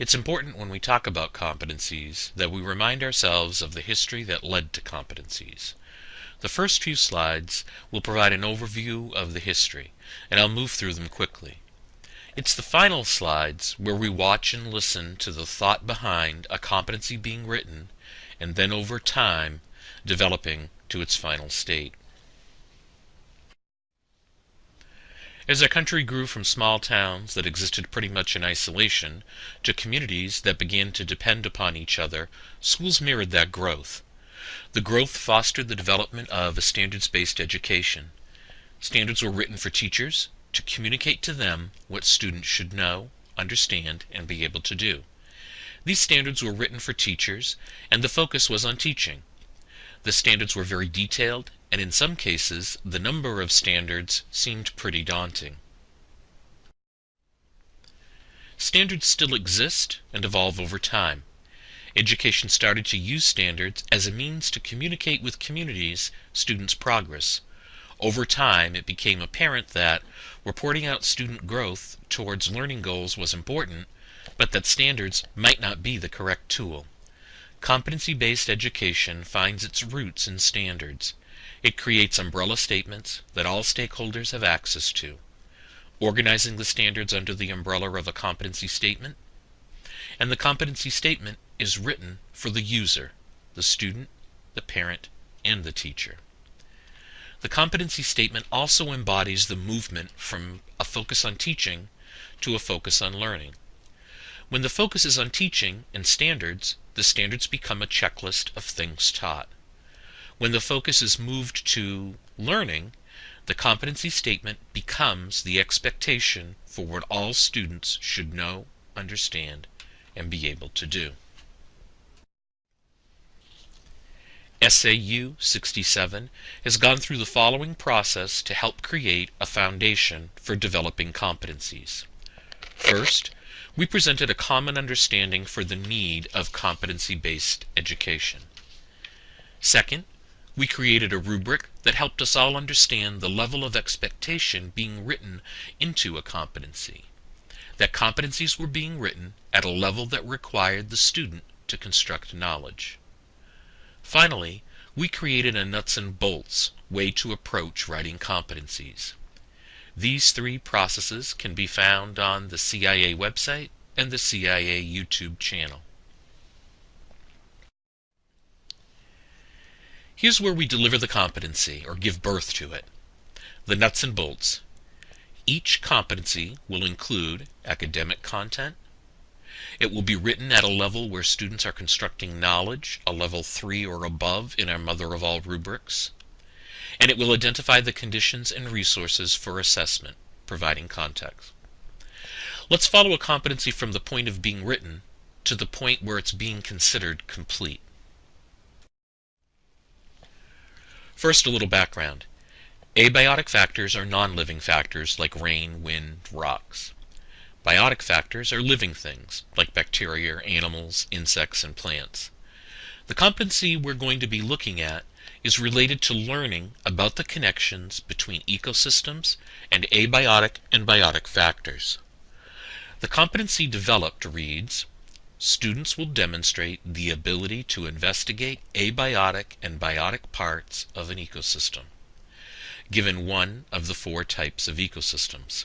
It's important when we talk about competencies that we remind ourselves of the history that led to competencies. The first few slides will provide an overview of the history, and I'll move through them quickly. It's the final slides where we watch and listen to the thought behind a competency being written, and then over time developing to its final state. As our country grew from small towns that existed pretty much in isolation to communities that began to depend upon each other, schools mirrored that growth. The growth fostered the development of a standards-based education. Standards were written for teachers to communicate to them what students should know, understand, and be able to do. These standards were written for teachers, and the focus was on teaching. The standards were very detailed, and in some cases the number of standards seemed pretty daunting. Standards still exist and evolve over time. Education started to use standards as a means to communicate with communities students' progress. Over time, it became apparent that reporting out student growth towards learning goals was important, but that standards might not be the correct tool. Competency-based education finds its roots in standards. It creates umbrella statements that all stakeholders have access to. Organizing the standards under the umbrella of a competency statement, and the competency statement is written for the user, the student, the parent, and the teacher. The competency statement also embodies the movement from a focus on teaching to a focus on learning. When the focus is on teaching and standards, the standards become a checklist of things taught. When the focus is moved to learning, the competency statement becomes the expectation for what all students should know, understand, and be able to do. SAU 67 has gone through the following process to help create a foundation for developing competencies. First, we presented a common understanding for the need of competency-based education. Second, we created a rubric that helped us all understand the level of expectation being written into a competency. That competencies were being written at a level that required the student to construct knowledge. Finally, we created a nuts and bolts way to approach writing competencies. These three processes can be found on the CIA website and the CIA YouTube channel. Here's where we deliver the competency, or give birth to it. The nuts and bolts. Each competency will include academic content. It will be written at a level where students are constructing knowledge, a level 3 or above in our mother of all rubrics. And it will identify the conditions and resources for assessment, providing context. Let's follow a competency from the point of being written to the point where it's being considered complete. First, a little background. Abiotic factors are non-living factors like rain, wind, rocks. Biotic factors are living things like bacteria, animals, insects, and plants. The competency we're going to be looking at is related to learning about the connections between ecosystems and abiotic and biotic factors. The competency developed reads, students will demonstrate the ability to investigate abiotic and biotic parts of an ecosystem, given one of the 4 types of ecosystems.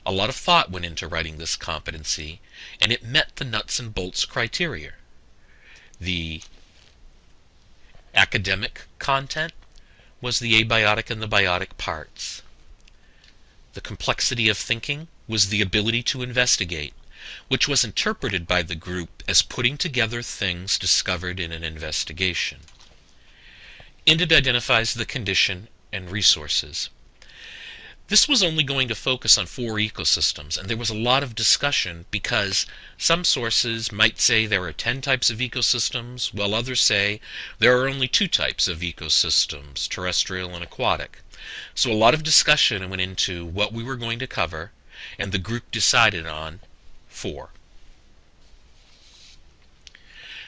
A lot of thought went into writing this competency, and it met the nuts and bolts criteria. The academic content was the abiotic and the biotic parts. The complexity of thinking was the ability to investigate, which was interpreted by the group as putting together things discovered in an investigation. And it identifies the condition and resources. This was only going to focus on 4 ecosystems, and there was a lot of discussion because some sources might say there are 10 types of ecosystems, while others say there are only 2 types of ecosystems, terrestrial and aquatic. So a lot of discussion went into what we were going to cover, and the group decided on 4.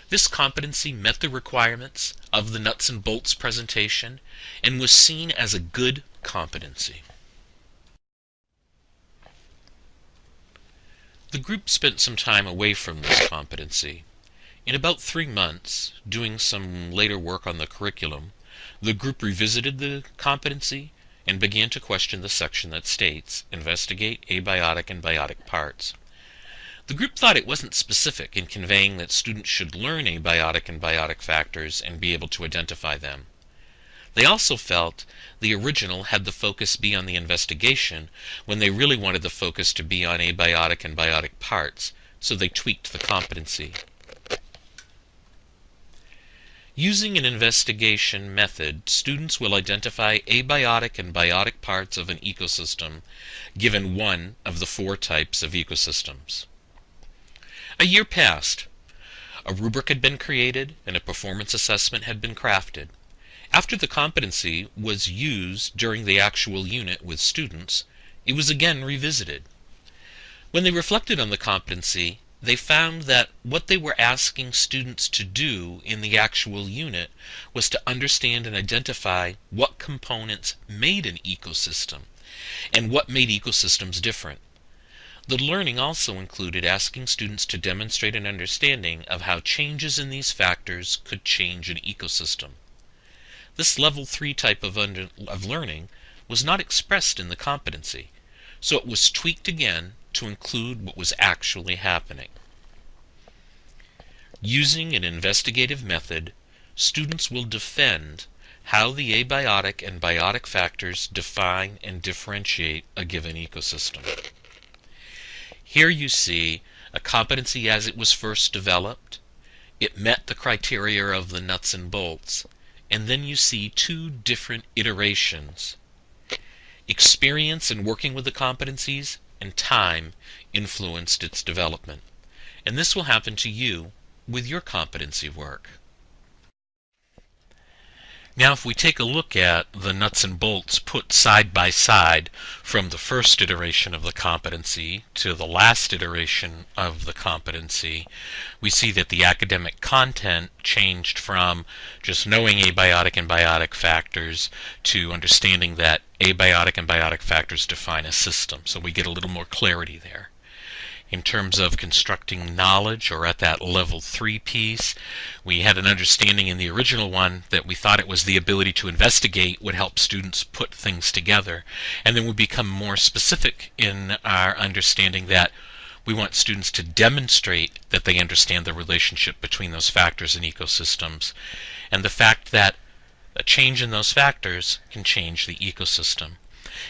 This competency met the requirements of the nuts and bolts presentation and was seen as a good competency. The group spent some time away from this competency. In about 3 months, doing some later work on the curriculum, the group revisited the competency and began to question the section that states, investigate abiotic and biotic parts. The group thought it wasn't specific in conveying that students should learn abiotic and biotic factors and be able to identify them. They also felt the original had the focus be on the investigation when they really wanted the focus to be on abiotic and biotic parts, so they tweaked the competency. Using an investigation method, students will identify abiotic and biotic parts of an ecosystem given one of the 4 types of ecosystems. A year passed. A rubric had been created and a performance assessment had been crafted. After the competency was used during the actual unit with students, it was again revisited. When they reflected on the competency, they found that what they were asking students to do in the actual unit was to understand and identify what components made an ecosystem and what made ecosystems different. The learning also included asking students to demonstrate an understanding of how changes in these factors could change an ecosystem. This level 3 type of learning was not expressed in the competency, so it was tweaked again to include what was actually happening. Using an investigative method, students will defend how the abiotic and biotic factors define and differentiate a given ecosystem. Here you see a competency as it was first developed. It met the criteria of the nuts and bolts, and then you see 2 different iterations. Experience in working with the competencies and time influenced its development. And this will happen to you with your competency work. Now if we take a look at the nuts and bolts put side by side from the first iteration of the competency to the last iteration of the competency, we see that the academic content changed from just knowing abiotic and biotic factors to understanding that abiotic and biotic factors define a system. So we get a little more clarity there. In terms of constructing knowledge, or at that level 3 piece, we had an understanding in the original one that we thought it was the ability to investigate would help students put things together. And then we become more specific in our understanding that we want students to demonstrate that they understand the relationship between those factors and ecosystems, and the fact that a change in those factors can change the ecosystem.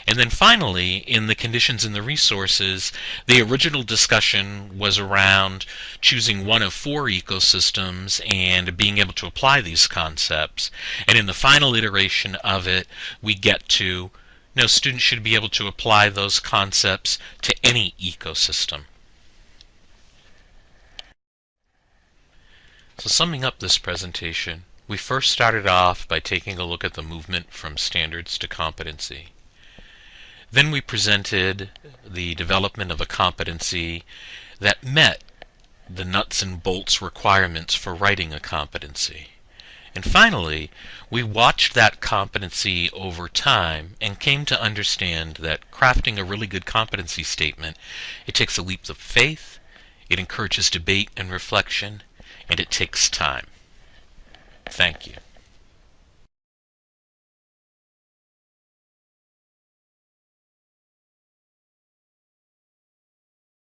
And then finally, in the conditions and the resources, the original discussion was around choosing one of 4 ecosystems and being able to apply these concepts. And in the final iteration of it, we get to, no, students should be able to apply those concepts to any ecosystem. So summing up this presentation, we first started off by taking a look at the movement from standards to competency. Then we presented the development of a competency that met the nuts and bolts requirements for writing a competency. And finally, we watched that competency over time and came to understand that crafting a really good competency statement, it takes a leap of faith, it encourages debate and reflection, and it takes time. Thank you.